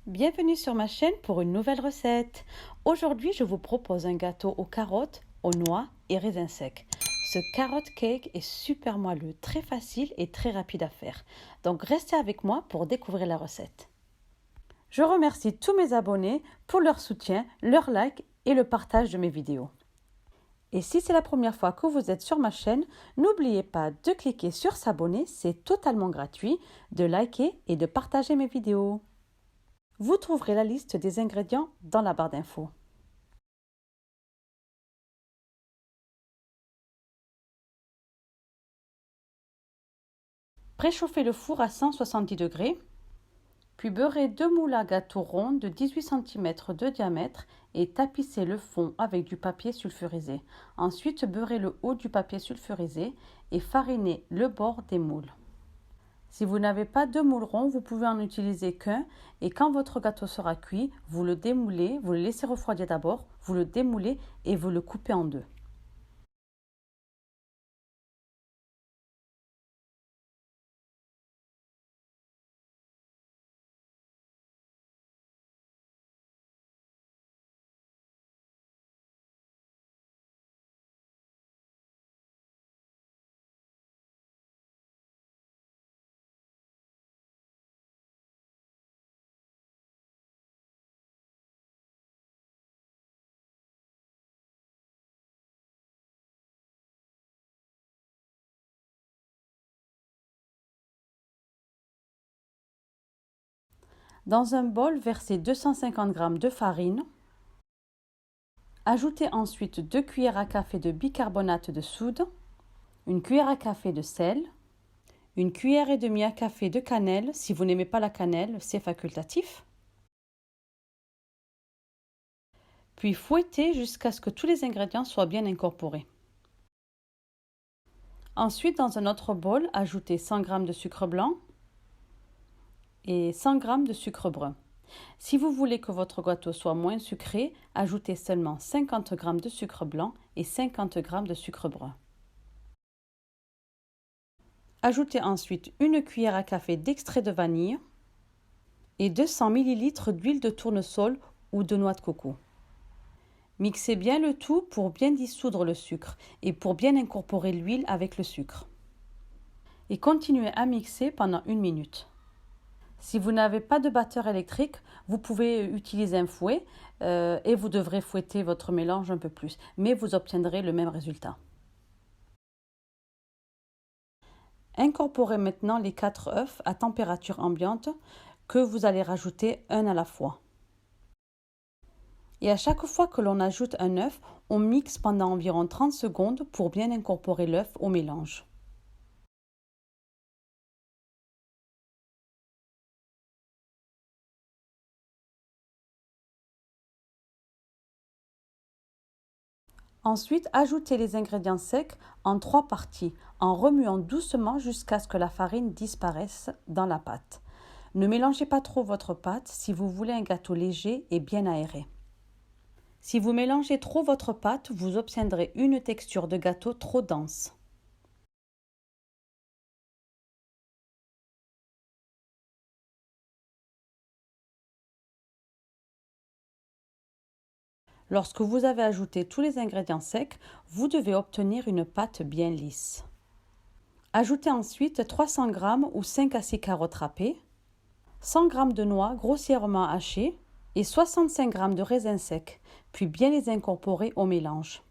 Bienvenue sur ma chaîne pour une nouvelle recette. Aujourd'hui, je vous propose un gâteau aux carottes, aux noix et raisins secs. Ce carrot cake est super moelleux, très facile et très rapide à faire. Donc restez avec moi pour découvrir la recette. Je remercie tous mes abonnés pour leur soutien, leur like et le partage de mes vidéos. Et si c'est la première fois que vous êtes sur ma chaîne, n'oubliez pas de cliquer sur s'abonner, c'est totalement gratuit, de liker et de partager mes vidéos. Vous trouverez la liste des ingrédients dans la barre d'infos. Préchauffez le four à 170 degrés, puis beurrez 2 moules à gâteau ronds de 18 cm de diamètre et tapissez le fond avec du papier sulfurisé. Ensuite, beurrez le haut du papier sulfurisé et farinez le bord des moules. Si vous n'avez pas de moule rond, vous pouvez en utiliser qu'un et quand votre gâteau sera cuit, vous le démoulez, vous le laissez refroidir d'abord, vous le démoulez et vous le coupez en deux. Dans un bol, versez 250 g de farine. Ajoutez ensuite 2 cuillères à café de bicarbonate de soude, une cuillère à café de sel, une cuillère et demie à café de cannelle. Si vous n'aimez pas la cannelle, c'est facultatif. Puis fouettez jusqu'à ce que tous les ingrédients soient bien incorporés. Ensuite, dans un autre bol, ajoutez 100 g de sucre blanc et 100 g de sucre brun. Si vous voulez que votre gâteau soit moins sucré, ajoutez seulement 50 g de sucre blanc et 50 g de sucre brun. Ajoutez ensuite une cuillère à café d'extrait de vanille et 200 ml d'huile de tournesol ou de noix de coco. Mixez bien le tout pour bien dissoudre le sucre et pour bien incorporer l'huile avec le sucre. Et continuez à mixer pendant 1 minute. Si vous n'avez pas de batteur électrique, vous pouvez utiliser un fouet et vous devrez fouetter votre mélange un peu plus, mais vous obtiendrez le même résultat. Incorporez maintenant les 4 œufs à température ambiante que vous allez rajouter un à la fois. Et à chaque fois que l'on ajoute un œuf, on mixe pendant environ 30 secondes pour bien incorporer l'œuf au mélange. Ensuite, ajoutez les ingrédients secs en 3 parties, en remuant doucement jusqu'à ce que la farine disparaisse dans la pâte. Ne mélangez pas trop votre pâte si vous voulez un gâteau léger et bien aéré. Si vous mélangez trop votre pâte, vous obtiendrez une texture de gâteau trop dense. Lorsque vous avez ajouté tous les ingrédients secs, vous devez obtenir une pâte bien lisse. Ajoutez ensuite 300 g ou 5 à 6 carottes râpées, 100 g de noix grossièrement hachées et 65 g de raisins secs, puis bien les incorporer au mélange.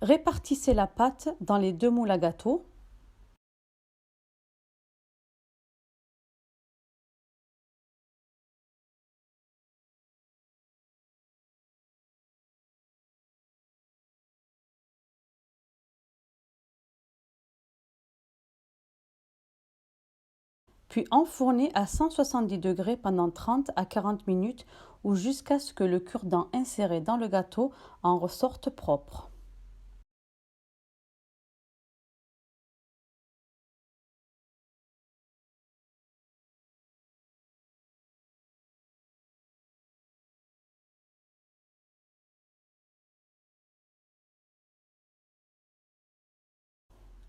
Répartissez la pâte dans les 2 moules à gâteau. Puis enfournez à 170 degrés pendant 30 à 40 minutes ou jusqu'à ce que le cure-dent inséré dans le gâteau en ressorte propre.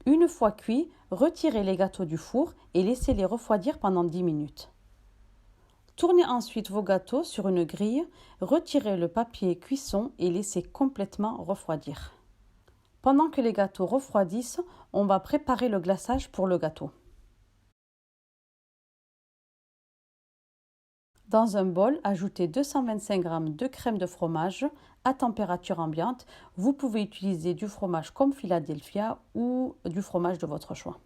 Une fois cuits, retirez les gâteaux du four et laissez-les refroidir pendant 10 minutes. Tournez ensuite vos gâteaux sur une grille, retirez le papier cuisson et laissez complètement refroidir. Pendant que les gâteaux refroidissent, on va préparer le glaçage pour le gâteau. Dans un bol, ajoutez 225 g de crème de fromage à température ambiante. Vous pouvez utiliser du fromage comme Philadelphia ou du fromage de votre choix.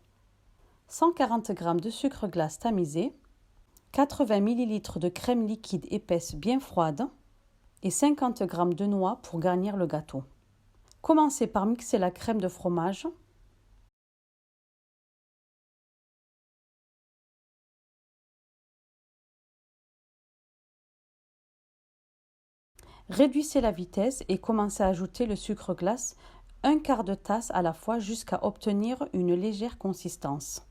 140 g de sucre glace tamisé, 80 ml de crème liquide épaisse bien froide et 50 g de noix pour garnir le gâteau. Commencez par mixer la crème de fromage. Réduisez la vitesse et commencez à ajouter le sucre glace, un quart de tasse à la fois jusqu'à obtenir une légère consistance.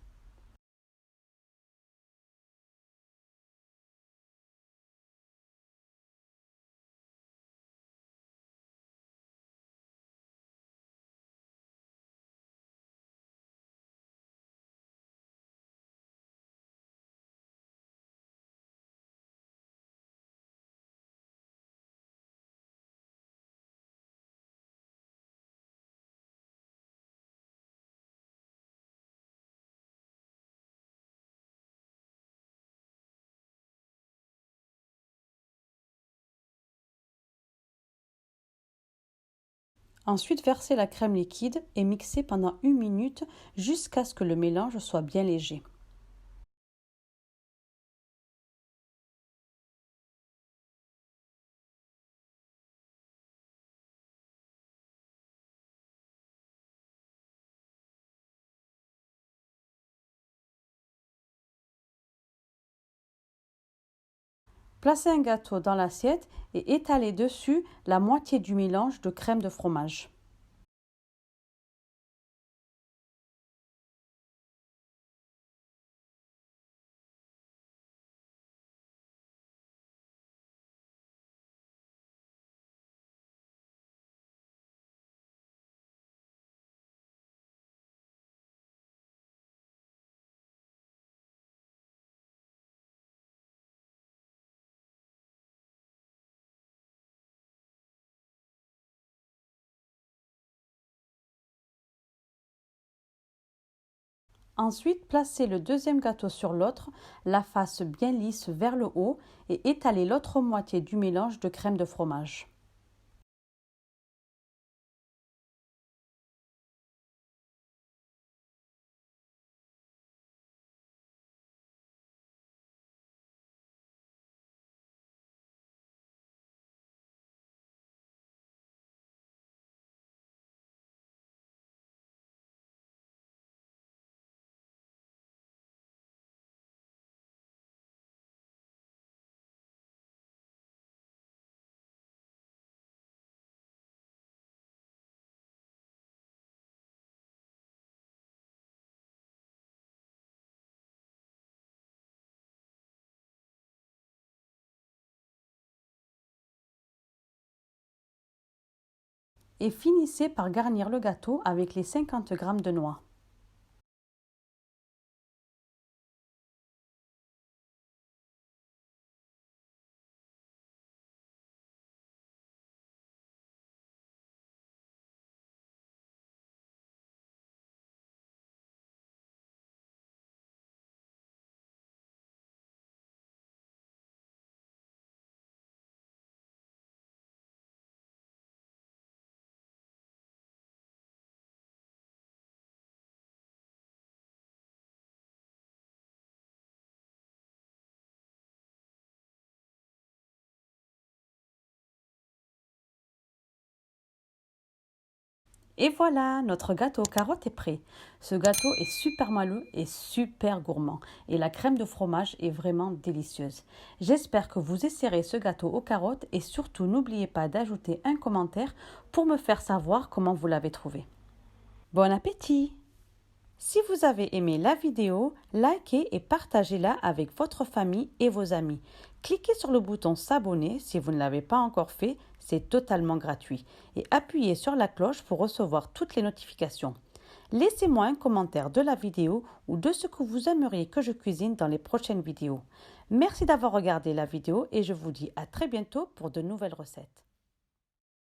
Ensuite, versez la crème liquide et mixez pendant 1 minute jusqu'à ce que le mélange soit bien léger. Placez un gâteau dans l'assiette et étalez dessus la moitié du mélange de crème de fromage. Ensuite, placez le deuxième gâteau sur l'autre, la face bien lisse vers le haut et étalez l'autre moitié du mélange de crème de fromage. Et finissez par garnir le gâteau avec les 50 g de noix. Et voilà, notre gâteau aux carottes est prêt. Ce gâteau est super moelleux et super gourmand. Et la crème de fromage est vraiment délicieuse. J'espère que vous essayerez ce gâteau aux carottes et surtout n'oubliez pas d'ajouter un commentaire pour me faire savoir comment vous l'avez trouvé. Bon appétit! Si vous avez aimé la vidéo, likez et partagez-la avec votre famille et vos amis. Cliquez sur le bouton s'abonner si vous ne l'avez pas encore fait, c'est totalement gratuit. Et appuyez sur la cloche pour recevoir toutes les notifications. Laissez-moi un commentaire de la vidéo ou de ce que vous aimeriez que je cuisine dans les prochaines vidéos. Merci d'avoir regardé la vidéo et je vous dis à très bientôt pour de nouvelles recettes.